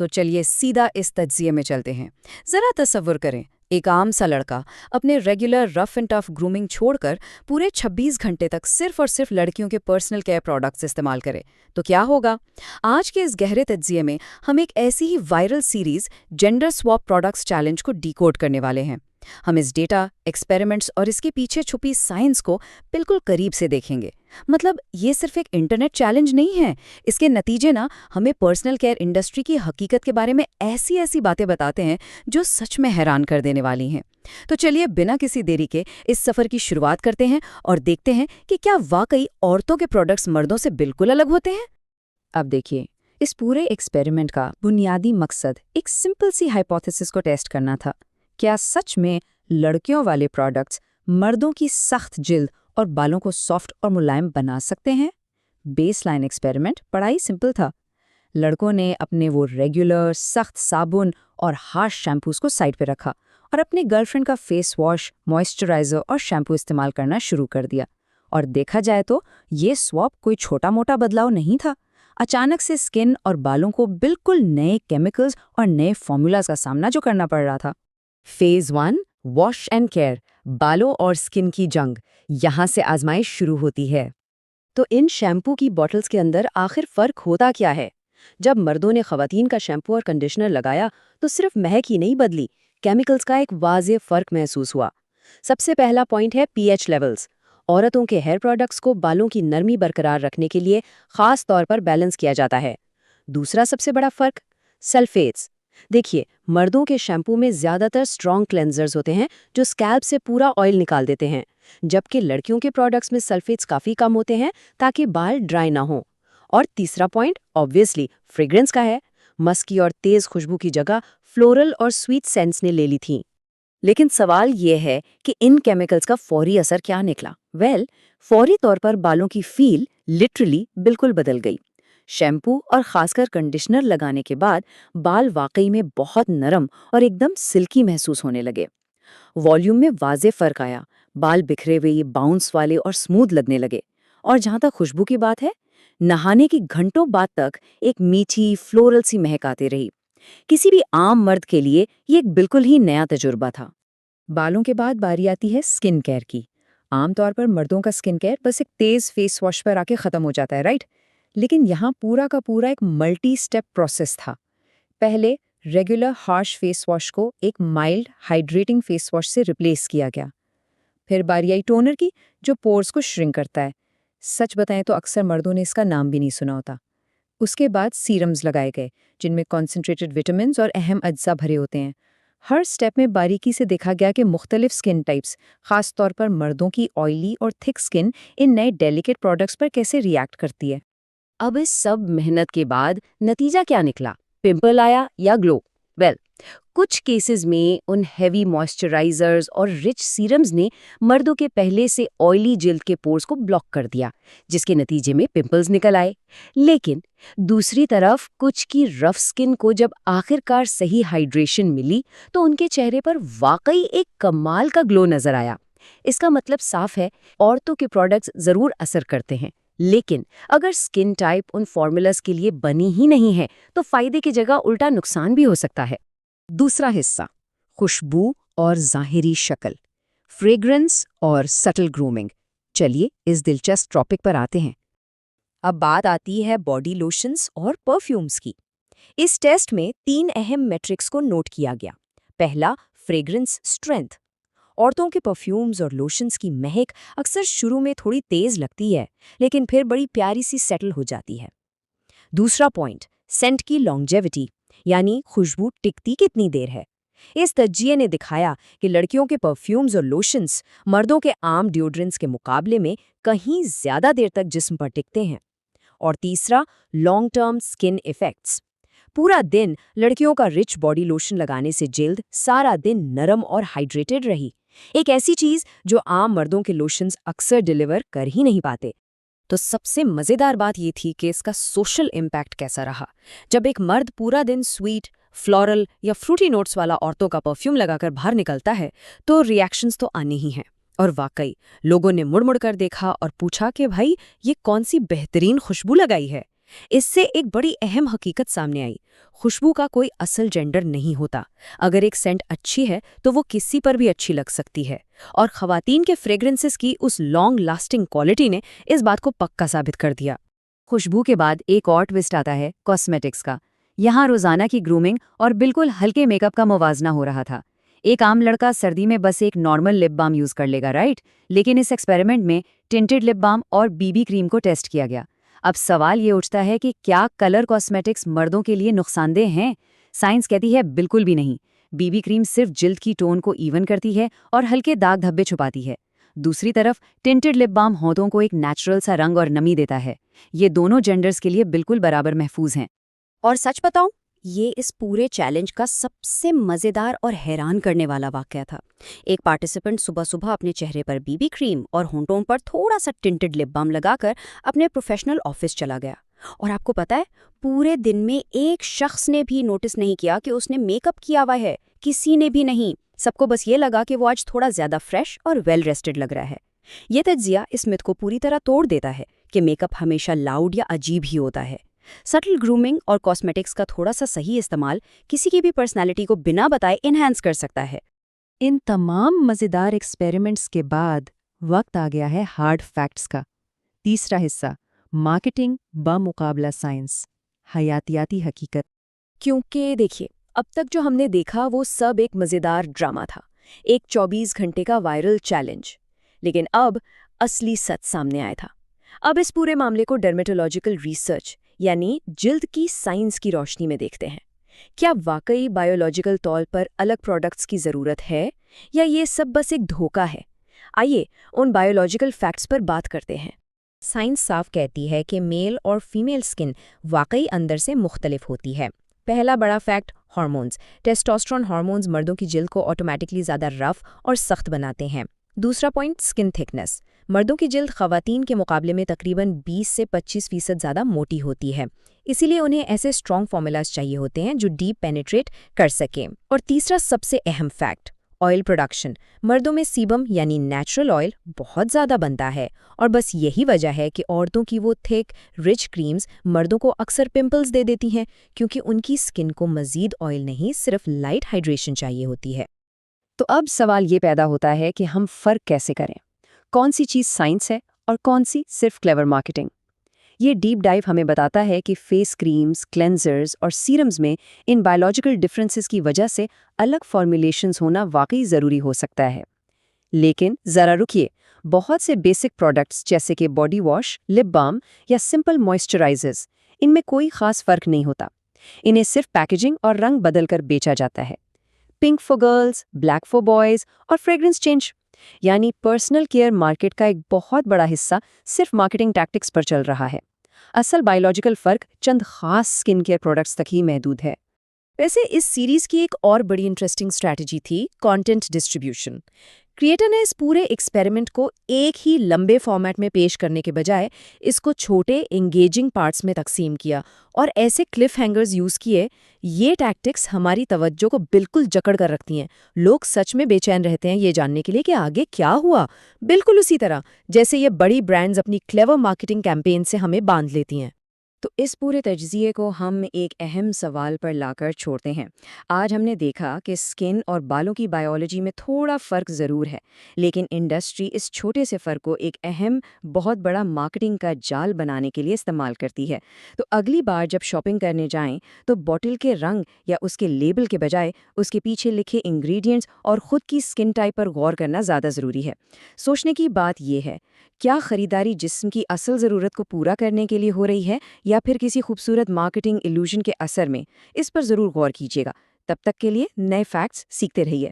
तो चलिए सीधा इस तज्जिए में चलते हैं। जरा तसव्वुर करें, एक आम सा लड़का अपने regular rough and tough grooming छोड़कर पूरे 26 घंटे तक सिर्फ और सिर्फ लड़कियों के पर्सनल केयर प्रोडक्ट्स इस्तेमाल करे तो क्या होगा। आज के इस गहरे तज्जिए में हम एक ऐसी ही viral series gender swap products challenge को डिकोड करने वाले हैं। हम इस डेटा, एक्सपेरिमेंट्स और इसके पीछे छुपी साइंस को बिल्कुल करीब से देखेंगे। मतलब ये सिर्फ एक इंटरनेट चैलेंज नहीं है, इसके नतीजे ना हमें पर्सनल केयर इंडस्ट्री की हकीकत के बारे में ऐसी ऐसी बातें बताते हैं जो सच में हैरान कर देने वाली हैं। तो चलिए बिना किसी देरी के इस सफर की शुरुआत करते हैं और देखते हैं कि क्या वाकई औरतों के प्रोडक्ट्स मर्दों से बिल्कुल अलग होते हैं। अब देखिए, इस पूरे एक्सपेरिमेंट का बुनियादी मकसद एक सिंपल सी हाइपोथेसिस को टेस्ट करना था। क्या सच में लड़कियों वाले प्रोडक्ट्स मर्दों की सख्त जिल्द और बालों को सॉफ्ट और मुलायम बना सकते हैं? बेसलाइन एक्सपेरिमेंट बड़ा ही सिंपल था। लड़कों ने अपने वो रेगुलर सख्त साबुन और हार्श शैम्पूज को साइड पे रखा और अपनी गर्लफ्रेंड का फेस वॉश, मॉइस्चराइजर और शैम्पू इस्तेमाल करना शुरू कर दिया। और देखा जाए तो ये स्वैप कोई छोटा मोटा बदलाव नहीं था। अचानक से स्किन और बालों को बिल्कुल नए केमिकल्स और नए फॉर्मूलाज का सामना जो करना पड़ रहा था। फेज 1, वॉश एंड केयर, बालों और स्किन की जंग, यहाँ से आजमाइश शुरू होती है। तो इन शैम्पू की बॉटल्स के अंदर आखिर फर्क होता क्या है? जब मर्दों ने खवातीन का शैम्पू और कंडीशनर लगाया तो सिर्फ महक ही नहीं बदली, केमिकल्स का एक वाज़ेह फर्क महसूस हुआ। सबसे पहला पॉइंट है पीएच लेवल्स। औरतों के हेयर प्रोडक्ट्स को बालों की नरमी बरकरार रखने के लिए खास तौर पर बैलेंस किया जाता है। दूसरा सबसे बड़ा फर्क, सल्फेट्स। देखिए, मर्दों के शैम्पू में ज्यादातर स्ट्रॉन्ग क्लेंजर्स होते हैं जो स्कैल्प से पूरा ऑयल निकाल देते हैं, जबकि लड़कियों के प्रोडक्ट्स में सल्फेट्स काफी कम होते हैं ताकि बाल ड्राई ना हो। और तीसरा पॉइंट ऑब्वियसली फ्रेग्रेंस का है। मस्की और तेज खुशबू की जगह फ्लोरल और स्वीट सेंट्स ने ले ली थी। लेकिन सवाल ये है कि इन केमिकल्स का फौरी असर क्या निकला? फौरी तौर पर बालों की फील लिटरली बिल्कुल बदल गई। शैम्पू और खासकर कंडीशनर लगाने के बाद बाल वाकई में बहुत नरम और एकदम सिल्की महसूस होने लगे। वॉल्यूम में वाज़ेह फर्क आया, बाल बिखरे हुए, बाउंस वाले और स्मूथ लगने लगे। और जहाँ तक खुशबू की बात है, नहाने की घंटों बाद तक एक मीठी फ्लोरल सी महक आती रही। किसी भी आम मर्द के लिए ये एक बिल्कुल ही नया तजुर्बा था। बालों के बाद बारी आती है स्किन केयर की। आमतौर पर मर्दों का स्किन केयर बस एक तेज फेस वॉश पर आके खत्म हो जाता है, राइट? लेकिन यहाँ पूरा का पूरा एक मल्टी स्टेप प्रोसेस था। पहले रेगुलर हार्श फेस वॉश को एक माइल्ड हाइड्रेटिंग फेस वॉश से रिप्लेस किया गया। फिर बारी आई टोनर की, जो पोर्स को श्रिंक करता है। सच बताएं तो अक्सर मर्दों ने इसका नाम भी नहीं सुना होता। उसके बाद सीरम्स लगाए गए, जिनमें कॉन्सेंट्रेटेड विटामिन और अहम अज्जा भरे होते हैं। हर स्टेप में बारीकी से देखा गया कि मुख्तलिफ स्किन टाइप्स, खास तौर पर मर्दों की ऑयली और थिक स्किन, इन नए डेलिकेट प्रोडक्ट्स पर कैसे रिएक्ट करती है। अब इस सब मेहनत के बाद नतीजा क्या निकला? पिंपल आया या ग्लो? कुछ केसेस में उन हेवी मॉइस्चराइजर्स और रिच सीरम्स ने मर्दों के पहले से ऑयली जिल्द के पोर्स को ब्लॉक कर दिया, जिसके नतीजे में पिंपल्स निकल आए। लेकिन दूसरी तरफ कुछ की रफ स्किन को जब आखिरकार सही हाइड्रेशन मिली तो उनके चेहरे पर वाकई एक कमाल का ग्लो नजर आया। इसका मतलब साफ है, औरतों के प्रोडक्ट्स जरूर असर करते हैं, लेकिन अगर स्किन टाइप उन फॉर्मूलाज के लिए बनी ही नहीं है तो फायदे की जगह उल्टा नुकसान भी हो सकता है। दूसरा हिस्सा, खुशबू और ज़ाहिरी शक्ल, फ्रेग्रेंस और सटल ग्रूमिंग। चलिए इस दिलचस्प टॉपिक पर आते हैं। अब बात आती है बॉडी लोशंस और परफ्यूम्स की। इस टेस्ट में 3 अहम मैट्रिक्स को नोट किया गया। पहला, फ्रेग्रेंस स्ट्रेंथ। औरतों के परफ्यूम्स और लोशंस की महक अक्सर शुरू में थोड़ी तेज लगती है, लेकिन फिर बड़ी प्यारी सी सेटल हो जाती है। दूसरा पॉइंट, सेंट की लॉन्जेविटी, यानी खुशबू टिकती कितनी देर है। इस तज्जिए ने दिखाया कि लड़कियों के परफ्यूम्स और लोशंस मर्दों के आम डिओड्रेंट्स के मुकाबले में कहीं ज्यादा देर तक जिस्म पर टिकते हैं। और तीसरा, लॉन्ग टर्म स्किन इफेक्ट्स। पूरा दिन लड़कियों का रिच बॉडी लोशन लगाने से जिल्द सारा दिन नरम और हाइड्रेटेड रही, एक ऐसी चीज जो आम मर्दों के लोशंस अक्सर डिलीवर कर ही नहीं पाते। तो सबसे मजेदार बात ये थी कि इसका सोशल इम्पैक्ट कैसा रहा। जब एक मर्द पूरा दिन स्वीट, फ्लोरल या फ्रूटी नोट्स वाला औरतों का परफ्यूम लगाकर बाहर निकलता है तो रिएक्शंस तो आने ही हैं। और वाकई लोगों ने मुड़ मुड़ कर देखा और पूछा कि भाई ये कौन सी बेहतरीन खुशबू लगाई है। इससे एक बड़ी अहम हकीकत सामने आई। खुशबू का कोई असल जेंडर नहीं होता। अगर एक सेंट अच्छी है तो वो किसी पर भी अच्छी लग सकती है। और खवातीन के फ्रेग्रेंसेस की उस लॉन्ग लास्टिंग क्वालिटी ने इस बात को पक्का साबित कर दिया। खुशबू के बाद एक और ट्विस्ट आता है कॉस्मेटिक्स का। यहाँ रोजाना की ग्रूमिंग और बिल्कुल हल्के मेकअप का मुवाजना हो रहा था। एक आम लड़का सर्दी में बस एक नॉर्मल लिप बाम यूज कर लेगा, राइट? लेकिन इस एक्सपेरिमेंट में टिंटेड लिप बाम और बीबी क्रीम को टेस्ट किया गया। अब सवाल ये उठता है कि क्या कलर कॉस्मेटिक्स मर्दों के लिए नुकसानदेह हैं? साइंस कहती है बिल्कुल भी नहीं। बीबी क्रीम सिर्फ जिल्द की टोन को इवन करती है और हल्के दाग धब्बे छुपाती है। दूसरी तरफ टिंटेड लिप बाम होठों को एक नेचुरल सा रंग और नमी देता है। ये दोनों जेंडर्स के लिए बिल्कुल बराबर महफूज हैं। और सच बताऊं, ये इस पूरे चैलेंज का सबसे मजेदार और हैरान करने वाला वाकया था। एक पार्टिसिपेंट सुबह सुबह अपने चेहरे पर बीबी क्रीम और होंठों पर थोड़ा सा टिंटेड लिप बाम लगाकर अपने प्रोफेशनल ऑफिस चला गया। और आपको पता है, पूरे दिन में एक शख्स ने भी नोटिस नहीं किया कि उसने मेकअप किया हुआ है। किसी ने भी नहीं। सबको बस ये लगा कि वो आज थोड़ा ज्यादा फ्रेश और वेल रेस्टेड लग रहा है। ये तज्जिया इस मिथ को पूरी तरह तोड़ देता है कि मेकअप हमेशा लाउड या अजीब ही होता है। सटल ग्रूमिंग और कॉस्मेटिक्स का थोड़ा सा सही इस्तेमाल किसी की भी पर्सनैलिटी को बिना बताए इन्हांस कर सकता है। इन तमाम मज़ेदार एक्सपेरिमेंट्स के बाद वक्त आ गया है हार्ड फैक्ट्स का। तीसरा हिस्सा, मार्केटिंग बमुकाबला साइंस, हयातियाती हकीकत। क्योंकि देखिए, अब तक जो हमने देखा वो सब एक मजेदार ड्रामा था, एक 24 घंटे का वायरल चैलेंज। लेकिन अब असली सच सामने आया था। अब इस पूरे मामले को डर्मेटोलॉजिकल रिसर्च यानी जिल्द की साइंस की रोशनी में देखते हैं। क्या वाकई बायोलॉजिकल तौर पर अलग प्रोडक्ट्स की ज़रूरत है, या ये सब बस एक धोखा है? आइए उन बायोलॉजिकल फैक्ट्स पर बात करते हैं। साइंस साफ कहती है कि मेल और फीमेल स्किन वाकई अंदर से मुख्तलिफ होती है। पहला बड़ा फैक्ट, हार्मोन्स। टेस्टोस्टेरोन हार्मोन्स मर्दों की जिल्द को ऑटोमेटिकली ज़्यादा रफ और सख्त बनाते हैं। दूसरा पॉइंट, स्किन थिकनेस। मर्दों की जिल्द ख़वातीन के मुकाबले में तकरीबन 20 से 25% ज़्यादा मोटी होती है। इसीलिए उन्हें ऐसे स्ट्रॉन्ग फॉर्मूलाज चाहिए होते हैं जो डीप पेनिट्रेट कर सकें। और तीसरा सबसे अहम फैक्ट, ऑयल प्रोडक्शन। मर्दों में सीबम यानी नेचुरल ऑयल बहुत ज़्यादा बनता है, और बस यही वजह है कि औरतों की वो थिक रिच क्रीम्स मर्दों को अक्सर पिंपल्स दे देती हैं, क्योंकि उनकी स्किन को मज़ीद ऑयल नहीं, सिर्फ लाइट हाइड्रेशन चाहिए होती है। तो अब सवाल ये पैदा होता है कि हम फ़र्क कैसे करें? कौन सी चीज़ साइंस है और कौन सी सिर्फ क्लेवर मार्केटिंग? ये डीप डाइव हमें बताता है कि फेस क्रीम्स, क्लेंजर्स और सीरम्स में इन बायोलॉजिकल डिफरेंसेस की वजह से अलग फॉर्मुलेशंस होना वाकई ज़रूरी हो सकता है। लेकिन ज़रा रुकिए, बहुत से बेसिक प्रोडक्ट्स जैसे कि बॉडी वॉश, लिप बाम या सिंपल मॉइस्चराइजर्स, इनमें कोई ख़ास फ़र्क नहीं होता। इन्हें सिर्फ पैकेजिंग और रंग बदलकर बेचा जाता है। Pink for girls, black for boys और फ्रेग्रेंस चेंज, यानी पर्सनल केयर मार्केट का एक बहुत बड़ा हिस्सा सिर्फ मार्केटिंग टैक्टिक्स पर चल रहा है। असल बायोलॉजिकल फ़र्क चंद खास स्किन केयर प्रोडक्ट्स तक ही महदूद है। वैसे इस सीरीज की एक और बड़ी इंटरेस्टिंग स्ट्रैटेजी थी कंटेंट डिस्ट्रीब्यूशन। क्रिएटर ने इस पूरे एक्सपेरिमेंट को एक ही लंबे फॉर्मेट में पेश करने के बजाय इसको छोटे एंगेजिंग पार्ट्स में तकसीम किया और ऐसे क्लिफ हैंगर्स यूज़ किए। ये टैक्टिक्स हमारी तवज्जो को बिल्कुल जकड़ कर रखती हैं। लोग सच में बेचैन रहते हैं ये जानने के लिए कि आगे क्या हुआ, बिल्कुल उसी तरह जैसे ये बड़ी ब्रांड्स अपनी क्लेवर मार्केटिंग कैंपेन से हमें बांध लेती हैं। तो इस पूरे तज्ज़िये को हम एक अहम सवाल पर लाकर छोड़ते हैं। आज हमने देखा कि स्किन और बालों की बायोलॉजी में थोड़ा फ़र्क ज़रूर है, लेकिन इंडस्ट्री इस छोटे से फ़र्क को एक अहम, बहुत बड़ा मार्केटिंग का जाल बनाने के लिए इस्तेमाल करती है। तो अगली बार जब शॉपिंग करने जाएं, तो बॉटल के रंग या उसके लेबल के बजाय उसके पीछे लिखे इंग्रेडिएंट्स और ख़ुद की स्किन टाइप पर गौर करना ज़्यादा ज़रूरी है। सोचने की बात यह है, क्या ख़रीदारी जिस्म की असल ज़रूरत को पूरा करने के लिए हो रही है, या फिर किसी खूबसूरत मार्केटिंग इल्यूजन के असर में? इस पर ज़रूर गौर कीजिएगा। तब तक के लिए नए फैक्ट्स सीखते रहिए।